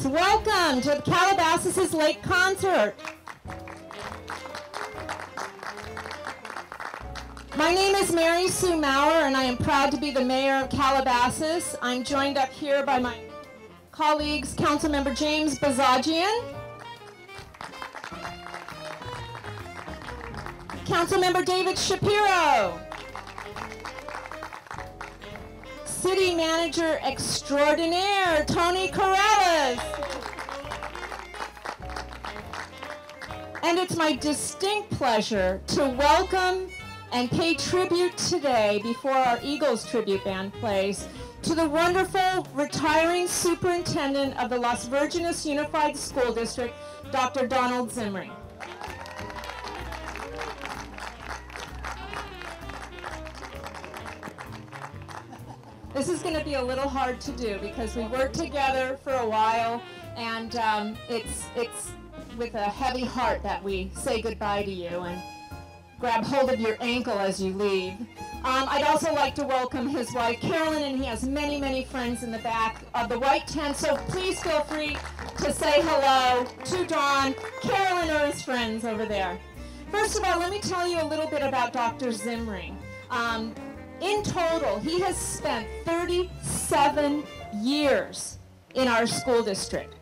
Yes, welcome to the Calabasas Lake Concert. My name is Mary Sue Maurer, and I am proud to be the mayor of Calabasas. I'm joined up here by my colleagues, Councilmember James Bazagian, Councilmember David Shapiro, City Manager Extraordinaire Tony Corrales, and it's my distinct pleasure to welcome and pay tribute today, before our Eagles tribute band plays, to the wonderful retiring superintendent of the Las Virgenes Unified School District, Dr. Donald Zimring. This is going to be a little hard to do because we worked together for a while, and it's with a heavy heart that we say goodbye to you and grab hold of your ankle as you leave. I'd also like to welcome his wife, Carolyn, and he has many, many friends in the back of the white tent, so please feel free to say hello to Don. Carolyn are his friends over there. First of all, let me tell you a little bit about Dr. Zimring. In total, he has spent 37 years in our school district.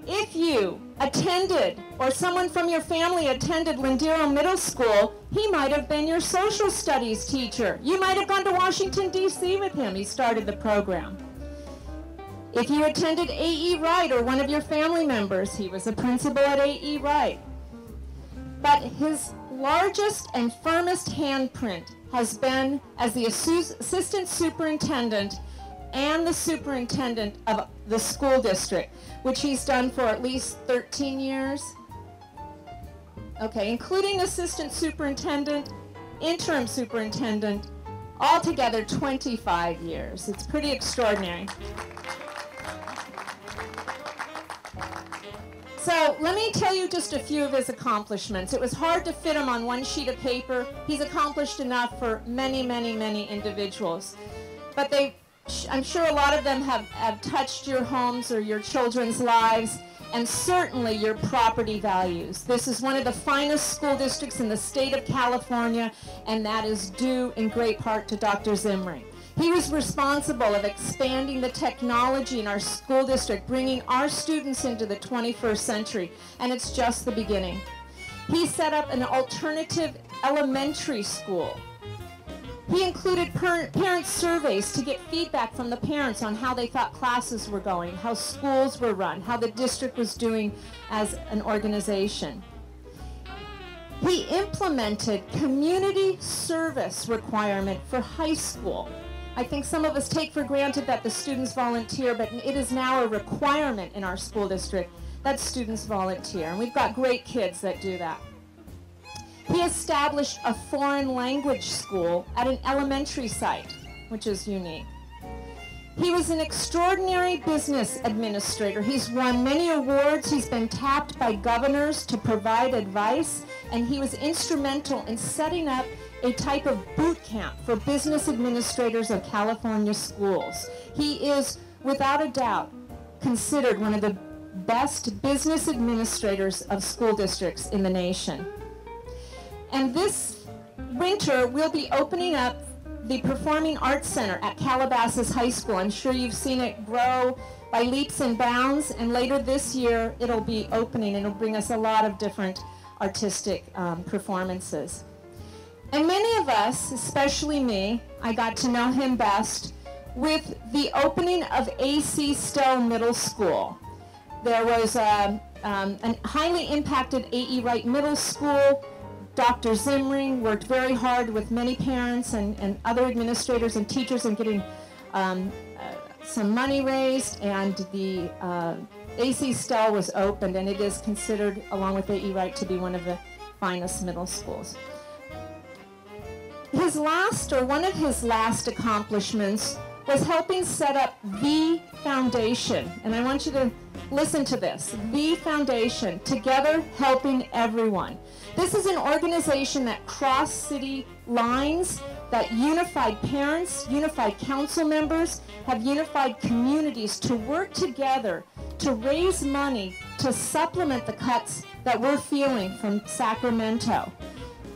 If you attended, or someone from your family attended Lindero Middle School, he might have been your social studies teacher. You might have gone to Washington, D.C. with him. He started the program. If you attended A.E. Wright, or one of your family members, he was a principal at A.E. Wright. But his largest and firmest handprint has been as the assistant superintendent and the superintendent of the school district, which he's done for at least 13 years. Okay, including assistant superintendent, interim superintendent, altogether 25 years. It's pretty extraordinary. So let me tell you just a few of his accomplishments. It was hard to fit him on one sheet of paper. He's accomplished enough for many, many, many individuals. But I'm sure a lot of them have touched your homes or your children's lives, and certainly your property values. This is one of the finest school districts in the state of California, and that is due in great part to Dr. Zimring. He was responsible of expanding the technology in our school district, bringing our students into the 21st century, and it's just the beginning. He set up an alternative elementary school. He included parent surveys to get feedback from the parents on how they thought classes were going, how schools were run, how the district was doing as an organization. He implemented community service requirement for high school. I think some of us take for granted that the students volunteer, but it is now a requirement in our school district that students volunteer, and we've got great kids that do that. He established a foreign language school at an elementary site, which is unique. He was an extraordinary business administrator. He's won many awards. He's been tapped by governors to provide advice, and he was instrumental in setting up a type of boot camp for business administrators of California schools. He is, without a doubt, considered one of the best business administrators of school districts in the nation. And this winter, we'll be opening up the Performing Arts Center at Calabasas High School. I'm sure you've seen it grow by leaps and bounds, and later this year, it'll be opening, and it'll bring us a lot of different artistic performances. And many of us, especially me, I got to know him best with the opening of A.C. Stowe Middle School. There was a highly impacted A.E. Wright Middle School. Dr. Zimring worked very hard with many parents and other administrators and teachers in getting some money raised, and the A.C. Stowe was opened, and it is considered, along with A.E. Wright, to be one of the finest middle schools. His last, or one of his last accomplishments, was helping set up the foundation. And I want you to listen to this. The Foundation, Together Helping Everyone. This is an organization that crossed city lines, that unified parents, unified council members, have unified communities to work together to raise money to supplement the cuts that we're feeling from Sacramento.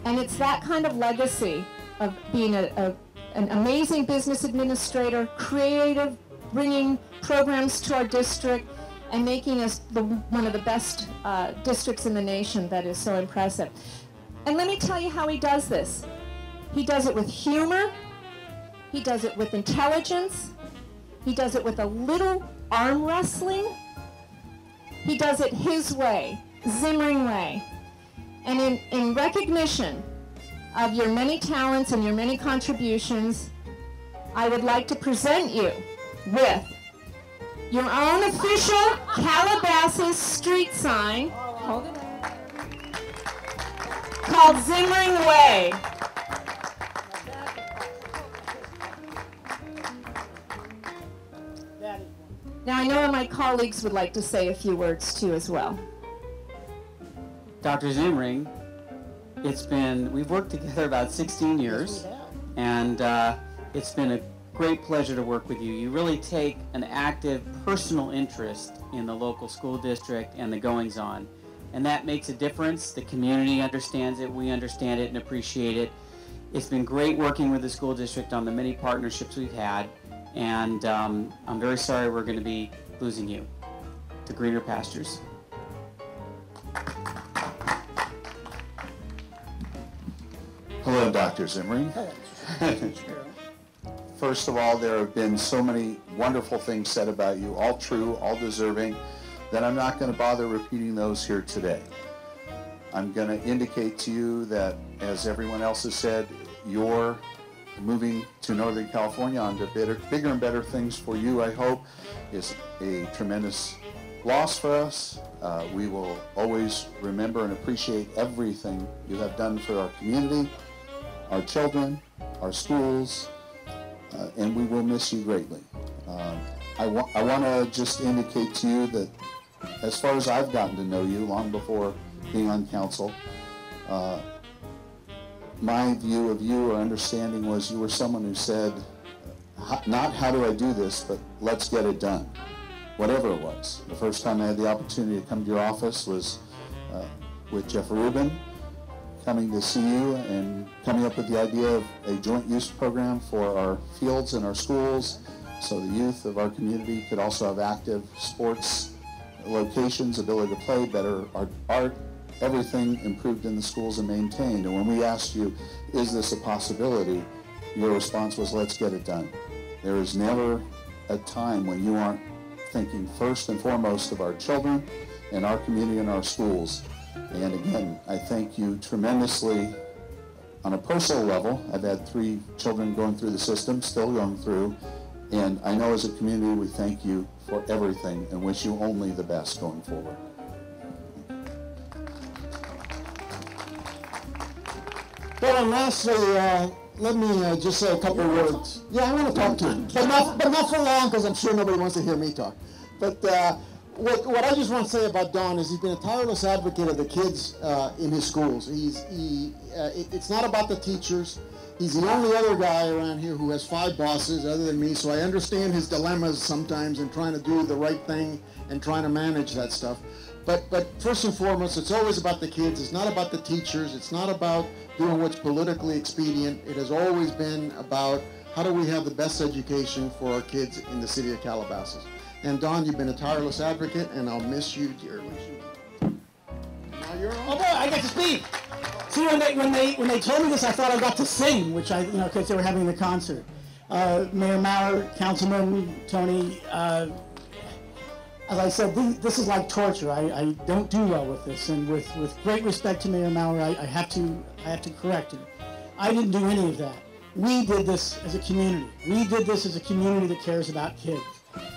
And it's that kind of legacy of being an amazing business administrator, creative, bringing programs to our district, and making us one of the best districts in the nation that is so impressive. And let me tell you how he does this. He does it with humor. He does it with intelligence. He does it with a little arm wrestling. He does it his way, Zimring way. And in recognition of your many talents and your many contributions, I would like to present you with your own official Calabasas street sign called Zimring Way. Now I know my colleagues would like to say a few words too as well. Dr. Zimring, we've worked together about 16 years, and it's been a great pleasure to work with you. You really take an active personal interest in the local school district and the goings-on, and that makes a difference. The community understands it, we understand it and appreciate it. It's been great working with the school district on the many partnerships we've had, and I'm very sorry we're going to be losing you to greener pastures. Hello, Dr. Zimring. First of all, there have been so many wonderful things said about you, all true, all deserving, that I'm not going to bother repeating those here today. I'm going to indicate to you that, as everyone else has said, you're moving to Northern California on to bigger and better things for you, I hope, is a tremendous loss for us. We will always remember and appreciate everything you have done for our community, our children, our schools, and we will miss you greatly. I want to just indicate to you that as far as I've gotten to know you, long before being on council, my view of you or understanding was you were someone who said, not how do I do this, but let's get it done, whatever it was. The first time I had the opportunity to come to your office was with Jeff Rubin, coming to see you and coming up with the idea of a joint use program for our fields and our schools, so the youth of our community could also have active sports locations, ability to play, better art, everything improved in the schools and maintained. And when we asked you, is this a possibility, your response was, let's get it done. There is never a time when you aren't thinking first and foremost of our children and our community and our schools. And again, I thank you tremendously on a personal level. I've had 3 children going through the system, still going through, and I know as a community we thank you for everything and wish you only the best going forward. Well, and lastly, let me just say a couple of words. Yeah, I want to talk to him, but not for long, because I'm sure nobody wants to hear me talk. But what I just want to say about Don is he's been a tireless advocate of the kids in his schools. It's not about the teachers. He's the only other guy around here who has 5 bosses other than me, so I understand his dilemmas sometimes in trying to do the right thing and trying to manage that stuff. But first and foremost, it's always about the kids. It's not about the teachers. It's not about doing what's politically expedient. It has always been about how do we have the best education for our kids in the city of Calabasas. And Don, you've been a tireless advocate, and I'll miss you dearly. Now you're on. Oh boy, I get to speak. See, when they told me this, I thought I got to sing, which because they were having the concert. Mayor Maurer, Councilman Tony, as I said, this is like torture. I don't do well with this, and with great respect to Mayor Maurer, I have to correct him. I didn't do any of that. We did this as a community. We did this as a community that cares about kids.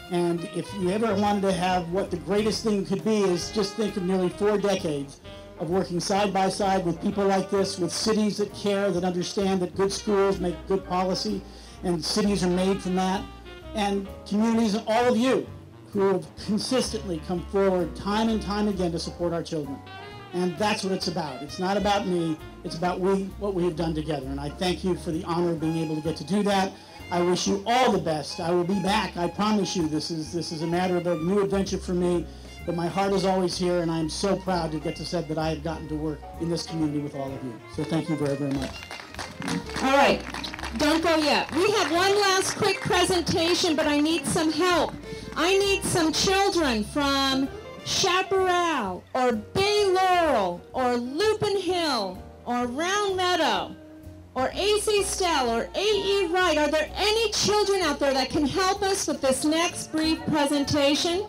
And if you ever wanted to have what the greatest thing could be, is just think of nearly 4 decades of working side by side with people like this, with cities that care, that understand that good schools make good policy, and cities are made from that, and communities, all of you, who have consistently come forward time and time again to support our children. And that's what it's about. It's not about me, it's about what we have done together. And I thank you for the honor of being able to get to do that. I wish you all the best. I will be back. I promise you. This is a matter of a new adventure for me. But my heart is always here, and I'm so proud to get to say that I have gotten to work in this community with all of you. So thank you very, very much. All right, don't go yet. We have one last quick presentation, but I need some help. I need some children from Chaparral, or Bay Laurel, or Lupin Hill, or Round Meadow, or AC Stell, or AE Wright. Are there any children out there that can help us with this next brief presentation?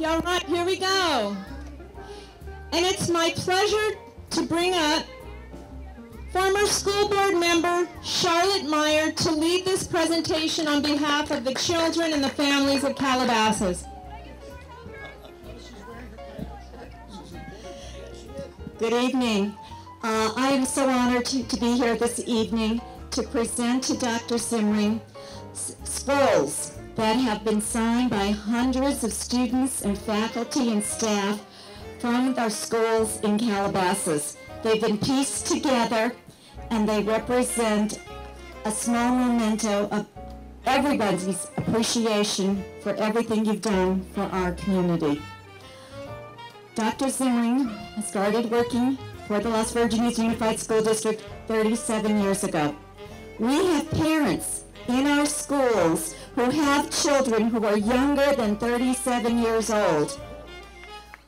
All right, here we go. And it's my pleasure to bring up former school board member Charlotte Meyer to lead this presentation on behalf of the children and the families of Calabasas. Good evening. I am so honored to be here this evening to present to Dr. Zimring scrolls that have been signed by hundreds of students and faculty and staff from our schools in Calabasas. They've been pieced together and they represent a small memento of everybody's appreciation for everything you've done for our community. Dr. Zimring started working for the Las Virgenes Unified School District 37 years ago. We have parents in our schools who have children who are younger than 37 years old.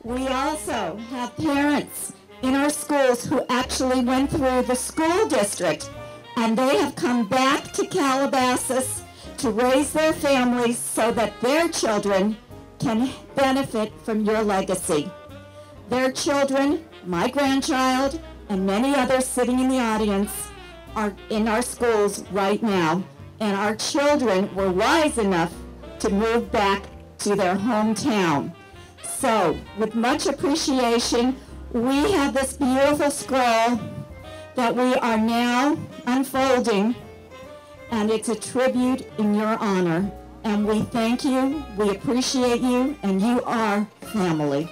We also have parents in our schools who actually went through the school district, and they have come back to Calabasas to raise their families so that their children can benefit from your legacy. Their children, my grandchild, and many others sitting in the audience are in our schools right now. And our children were wise enough to move back to their hometown. So, with much appreciation, we have this beautiful scroll that we are now unfolding, and it's a tribute in your honor. And we thank you, we appreciate you, and you are family.